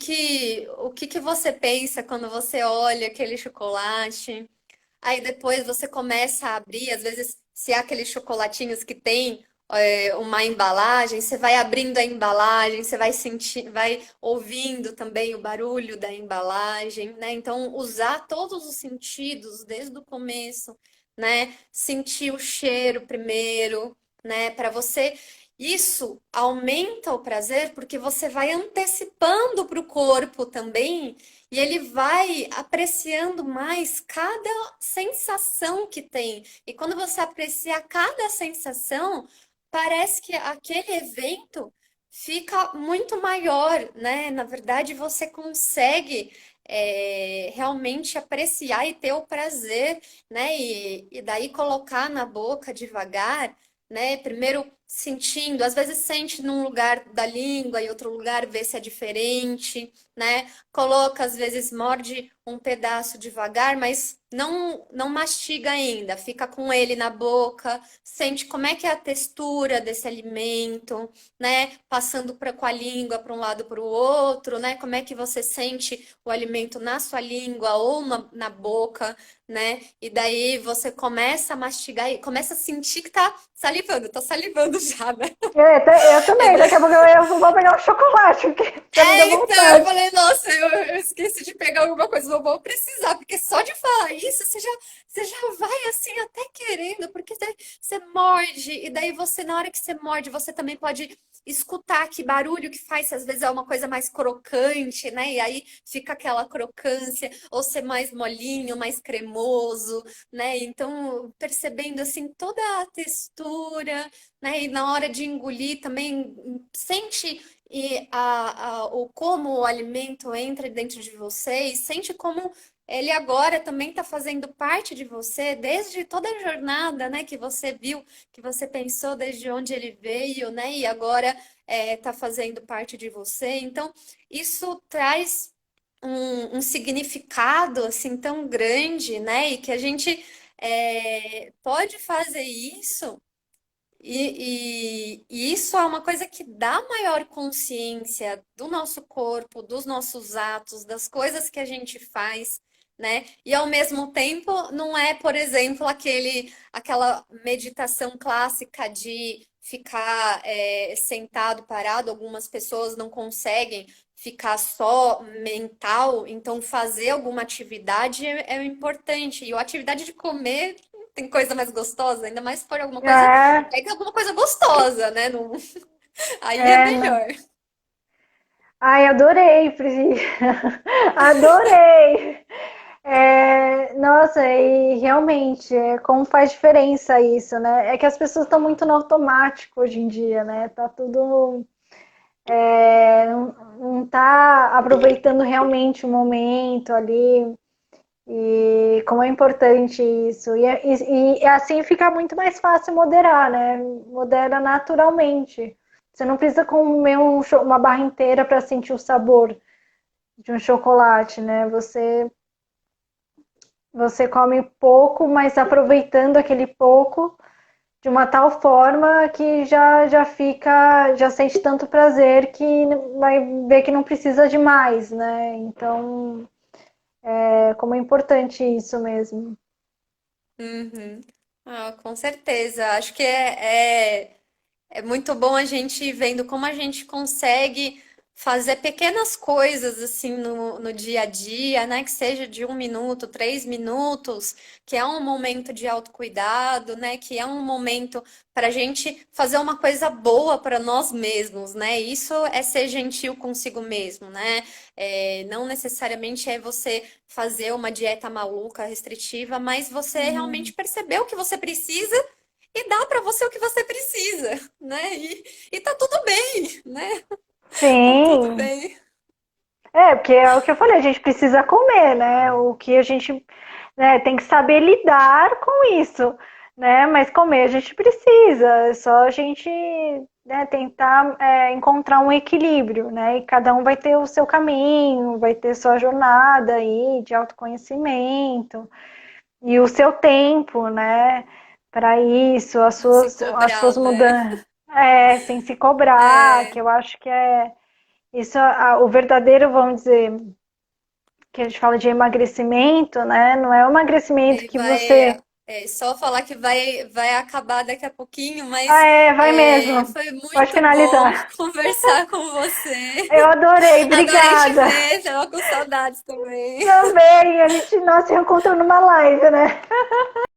que você pensa quando você olha aquele chocolate? Aí depois você começa a abrir, às vezes, se há aqueles chocolatinhos que tem uma embalagem, você vai abrindo a embalagem, você vai sentir, vai ouvindo também o barulho da embalagem, né? Então, usar todos os sentidos desde o começo, né? Sentir o cheiro primeiro, né? Para você. Isso aumenta o prazer porque você vai antecipando para o corpo também e ele vai apreciando mais cada sensação que tem. E quando você aprecia cada sensação, parece que aquele evento fica muito maior, né? Na verdade, você consegue realmente apreciar e ter o prazer, né? E daí colocar na boca devagar, né? Primeiro sentindo, às vezes sente num lugar da língua e outro lugar vê se é diferente, né? Coloca, às vezes morde um pedaço devagar, mas não mastiga ainda, fica com ele na boca, sente como é que é a textura desse alimento, né? Passando com a língua para um lado para o outro, né? Como é que você sente o alimento na sua língua ou na boca, né? E daí você começa a mastigar e começa a sentir que tá salivando, tô salivando já, né? Eu também, daqui a pouco eu vou pegar um chocolate, porque já me deu Então eu vontade. falei, nossa, eu esqueci de pegar alguma coisa, não vou precisar, porque só de falar isso, você já vai assim até querendo, porque você morde, e daí você, na hora que você morde, você também pode escutar que barulho que faz, se às vezes é uma coisa mais crocante, né? E aí fica aquela crocância, ou ser mais molinho, mais cremoso, né? Então, percebendo assim toda a textura, né? E na hora de engolir também, sente o como o alimento entra dentro de você e sente como ele agora também está fazendo parte de você desde toda a jornada, né, que você viu, que você pensou desde onde ele veio, né, e agora está fazendo parte de você. Então, isso traz um significado assim tão grande, né, e que a gente pode fazer isso e isso é uma coisa que dá maior consciência do nosso corpo, dos nossos atos, das coisas que a gente faz, né? E ao mesmo tempo, não é, por exemplo, aquela meditação clássica de ficar sentado, parado. Algumas pessoas não conseguem ficar só mental, então fazer alguma atividade é importante. E a atividade de comer tem coisa mais gostosa, ainda mais se for alguma coisa É, pega alguma coisa gostosa, né? Aí é não. melhor. Ai, adorei, Pri. Adorei. Nossa, e realmente, como faz diferença isso, né? É que as pessoas estão muito no automático hoje em dia, né? Tá tudo. Não tá aproveitando realmente o momento ali. E como é importante isso. E assim fica muito mais fácil moderar, né? Modera naturalmente. Você não precisa comer uma barra inteira para sentir o sabor de um chocolate, né? Você come pouco, mas aproveitando aquele pouco de uma tal forma que já sente tanto prazer que vai ver que não precisa de mais, né? Então, como é importante isso mesmo. Uhum. Ah, com certeza. Acho que é muito bom a gente ir vendo como a gente consegue fazer pequenas coisas assim no dia a dia, né? Que seja de 1 minuto, 3 minutos, que é um momento de autocuidado, né? Que é um momento para a gente fazer uma coisa boa para nós mesmos, né? Isso é ser gentil consigo mesmo, né? Não necessariamente é você fazer uma dieta maluca, restritiva, mas você realmente perceber o que você precisa e dá para você o que você precisa, né? E tá tudo bem, né? Tá tudo Sim, bem. porque é o que eu falei, a gente precisa comer, né? O que a gente, né, tem que saber lidar com isso, né? Mas comer a gente precisa, é só a gente, né, tentar encontrar um equilíbrio, né? E cada um vai ter o seu caminho, vai ter sua jornada aí de autoconhecimento e o seu tempo, né? Para isso, Não se as cobrar, suas né? mudanças, sem se cobrar, É, que eu acho que é Isso, o verdadeiro, vamos dizer, que a gente fala de emagrecimento, né? Não é o emagrecimento Ele que você. só falar que vai acabar daqui a pouquinho, Ah, mas é, vai mesmo. foi Pode muito bom finalizar. conversar com você. Eu adorei, Adorei te obrigada. ver, tava com saudades também. Também, a gente não se encontrou numa live, né?